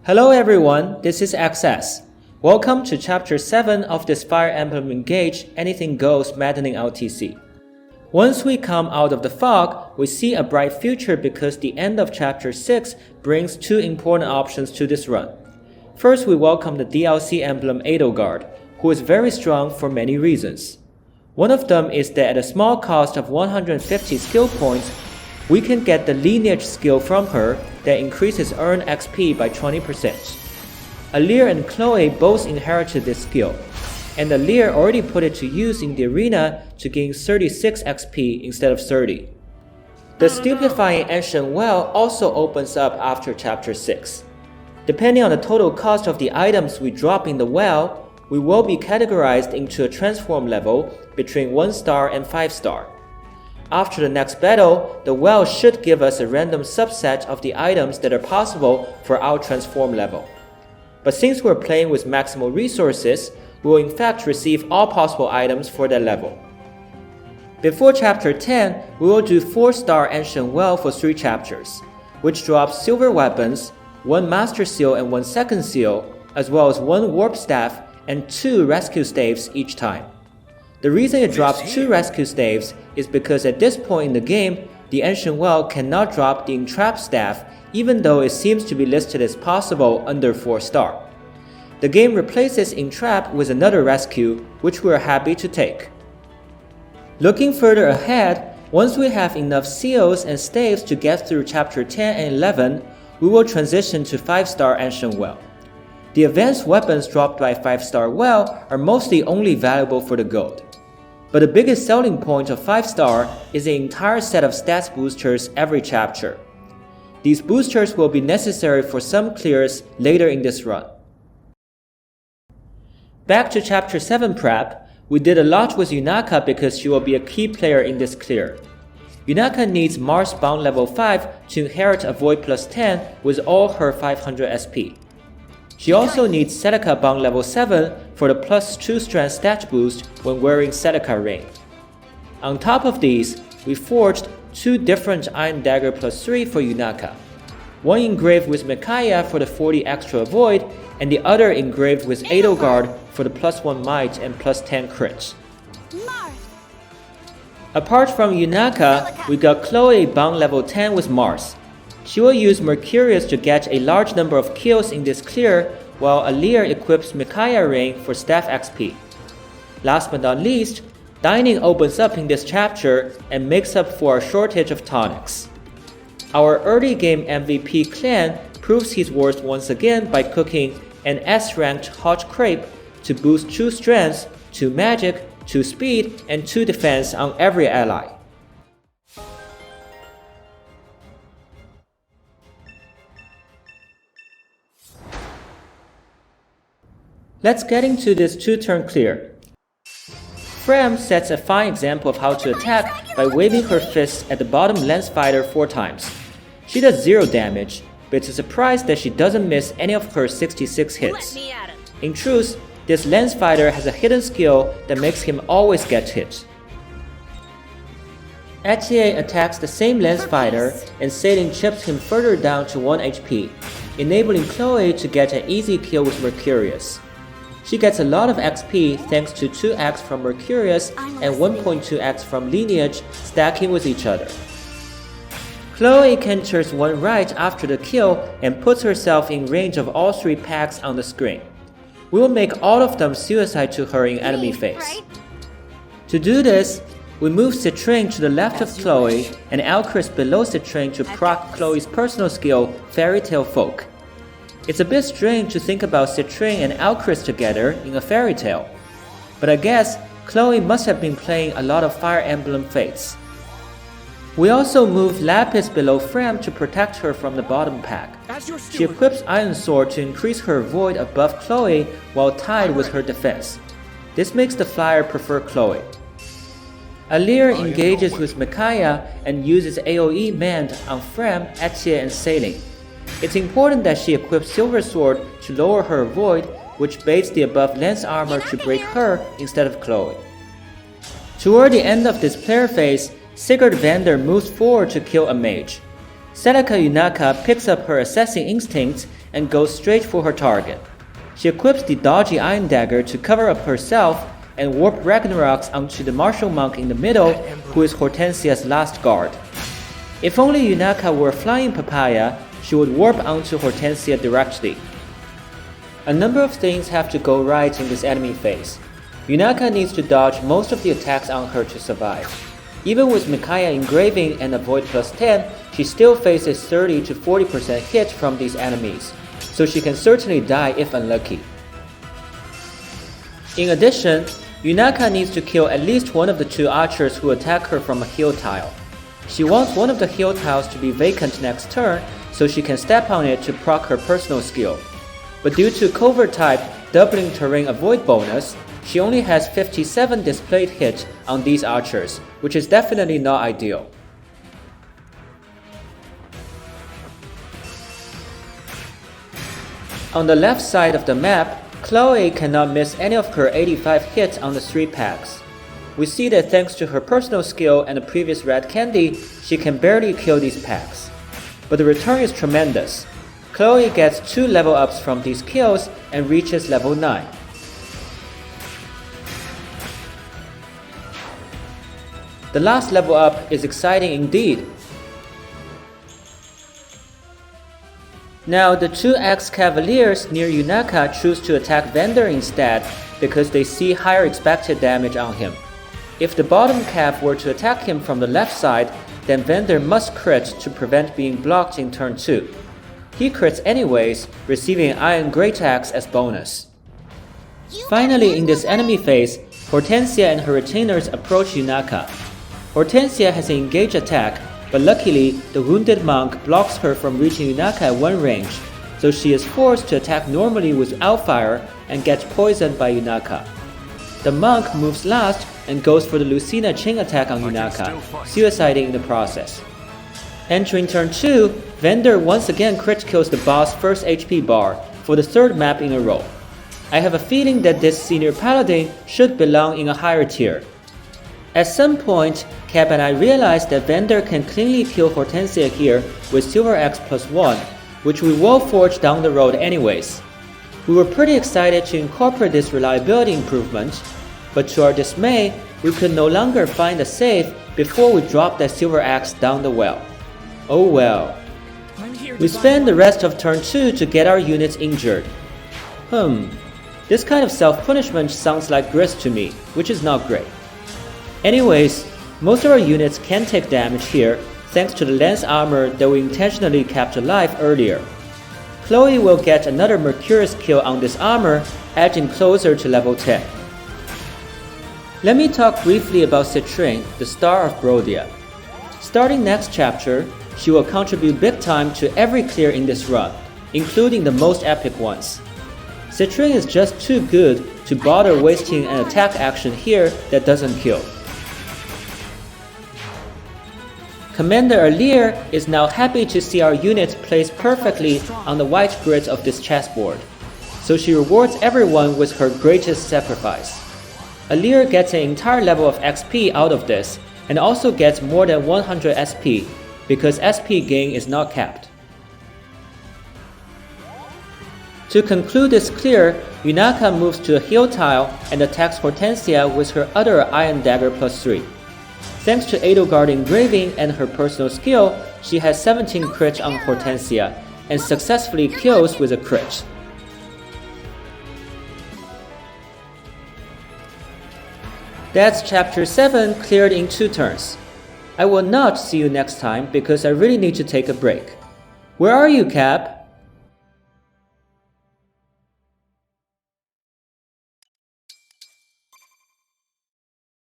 Hello everyone, this is Access. Welcome to Chapter 7 of this Fire Emblem Engage Anything Goes Maddening LTC. Once we come out of the fog, we see a bright future because the end of Chapter 6 brings two important options to this run. First, we welcome the DLC emblem Edelgard, who is very strong for many reasons. One of them is that at a small cost of 150 skill points, we can get the lineage skill from her that increases earned XP by 20%. Alear and Chloe both inherited this skill, and Alear already put it to use in the arena to gain 36 XP instead of 30. The stupefying ancient well also opens up after Chapter 6. Depending on the total cost of the items we drop in the well, we will be categorized into a transform level between 1 star and 5 star. After the next battle, the well should give us a random subset of the items that are possible for our transform level. But since we're playing with maximal resources, we will in fact receive all possible items for that level. Before Chapter 10, we will do 4-star Ancient Well for 3 chapters, which drops silver weapons, 1 Master Seal and 1 Second Seal, as well as 1 Warp Staff and 2 Rescue Staves each time. The reason it drops 2 Rescue Staves is because at this point in the game, the Ancient Well cannot drop the Entrap Staff even though it seems to be listed as possible under 4 star. The game replaces Entrap with another rescue, which we are happy to take. Looking further ahead, once we have enough seals and staves to get through Chapter 10 and 11, we will transition to 5-star Ancient Well. The advanced weapons dropped by 5-star Well are mostly only valuable for the gold. But the biggest selling point of 5-star is the entire set of stats boosters every chapter. These boosters will be necessary for some clears later in this run. Back to Chapter 7 prep, we did a lot with Yunaka because she will be a key player in this clear. Yunaka needs Mars bound level 5 to inherit a Void plus 10 with all her 500 SP. She also needs Celica bound level 7 for the plus 2 strength stat boost when wearing Celica ring. On top of these, we forged 2 different Iron Dagger plus 3 for Yunaka. One engraved with Micaiah for the 40 extra void, and the other engraved with Edelgard for the plus 1 might and plus 10 crits. Apart from Yunaka, we got Chloe bound level 10 with Mars. She will use Mercurius to get a large number of kills in this clear, while Alear equips Micaiah ring for staff XP. Last but not least, dining opens up in this chapter and makes up for a shortage of tonics. Our early game MVP Clanne proves his worth once again by cooking an S-ranked Hot Crepe to boost 2 strength, 2 magic, 2 speed, and 2 defense on every ally. Let's get into this 2-turn clear. Fram sets a fine example of how to attack by waving her fists at the bottom lance fighter 4 times. She does 0 damage, but it's a surprise that she doesn't miss any of her 66 hits. In truth, this lance fighter has a hidden skill that makes him always get hit. Etier attacks the same lance fighter and Sailing chips him further down to 1 HP, enabling Chloe to get an easy kill with Mercurius. She gets a lot of XP thanks to 2x from Mercurius and 1.2x from Lineage stacking with each other. Chloe canters 1 right after the kill and puts herself in range of all 3 packs on the screen. We will make all of them suicide to her in enemy phase. To do this, we move Citrain to the left of Chloe and Alchris below Citrain to proc Chloe's personal skill, Fairy Tale Folk. It's a bit strange to think about Citrain and Alchris together in a fairy tale, but I guess Chloe must have been playing a lot of Fire Emblem Fates. We also move Lapis below Fram to protect her from the bottom pack. She equips Iron Sword to increase her void above Chloe while tied with her defense. This makes the flyer prefer Chloe. Alear engages with Micaiah and uses AoE Mend on Fram, Etier, and Sailing. It's important that she equips Silver Sword to lower her void, which baits the above lance armor to break her instead of Chloe. Toward the end of this player phase, Sigurd Vander moves forward to kill a mage. Celica Yunaka picks up her assessing instincts and goes straight for her target. She equips the dodgy iron dagger to cover up herself and warp Ragnaroks onto the martial monk in the middle, who is Hortensia's last guard. If only Yunaka were a flying papaya, she would warp onto Hortensia directly. A number of things have to go right in this enemy phase. Yunaka needs to dodge most of the attacks on her to survive. Even with Micaiah engraving and avoid +10, she still faces 30 to 40% hit from these enemies, so she can certainly die if unlucky. In addition, Yunaka needs to kill at least one of the 2 archers who attack her from a heal tile. She wants one of the heal tiles to be vacant next turn, so she can step on it to proc her personal skill. But due to covert type doubling terrain avoid bonus, she only has 57 displayed hit on these archers, which is definitely not ideal. On the left side of the map, Chloe cannot miss any of her 85 hits on the 3 packs. We see that thanks to her personal skill and the previous red candy, she can barely kill these packs. But the return is tremendous. Chloe gets 2 level ups from these kills and reaches level 9. The last level up is exciting indeed. Now the 2 ex-cavaliers near Yunaka choose to attack Vander instead because they see higher expected damage on him. If the bottom cav were to attack him from the left side, then Vander must crit to prevent being blocked in turn 2. He crits anyways, receiving Iron Greataxe as bonus. Finally, in this enemy phase, Hortensia and her retainers approach Yunaka. Hortensia has an engaged attack, but luckily, the wounded monk blocks her from reaching Yunaka at 1 range, so she is forced to attack normally with Outfire and gets poisoned by Yunaka. The monk moves last and goes for the Lucina chain attack on Yunaka, suiciding in the process. Entering turn 2, Vander once again crit kills the boss' first HP bar for the 3rd map in a row. I have a feeling that this senior paladin should belong in a higher tier. At some point, Cap and I realized that Vander can cleanly kill Hortensia here with Silver Axe+1, which we will forge down the road anyways. We were pretty excited to incorporate this reliability improvement, but to our dismay, we could no longer find a save before we dropped that Silver Axe down the well. Oh well. We spend the rest of turn 2 to get our units injured. This kind of self-punishment sounds like grist to me, which is not great. Anyways, most of our units can take damage here thanks to the lance armor that we intentionally kept alive earlier. Chloe will get another Mercurius kill on this armor, edging closer to level 10. Let me talk briefly about Citrine, the star of Brodia. Starting next chapter, she will contribute big time to every clear in this run, including the most epic ones. Citrine is just too good to bother wasting an attack action here that doesn't kill. Commander Alear is now happy to see our units placed perfectly on the white grid of this chessboard, so she rewards everyone with her greatest sacrifice. Alear gets an entire level of XP out of this, and also gets more than 100 SP, because SP gain is not capped. To conclude this clear, Yunaka moves to a heal tile and attacks Hortensia with her other Iron Dagger +3. Thanks to Edelgard engraving and her personal skill, she has 17 crits on Hortensia, and successfully kills with a crit. That's chapter 7 cleared in 2 turns. I will not see you next time because I really need to take a break. Where are you, Cap?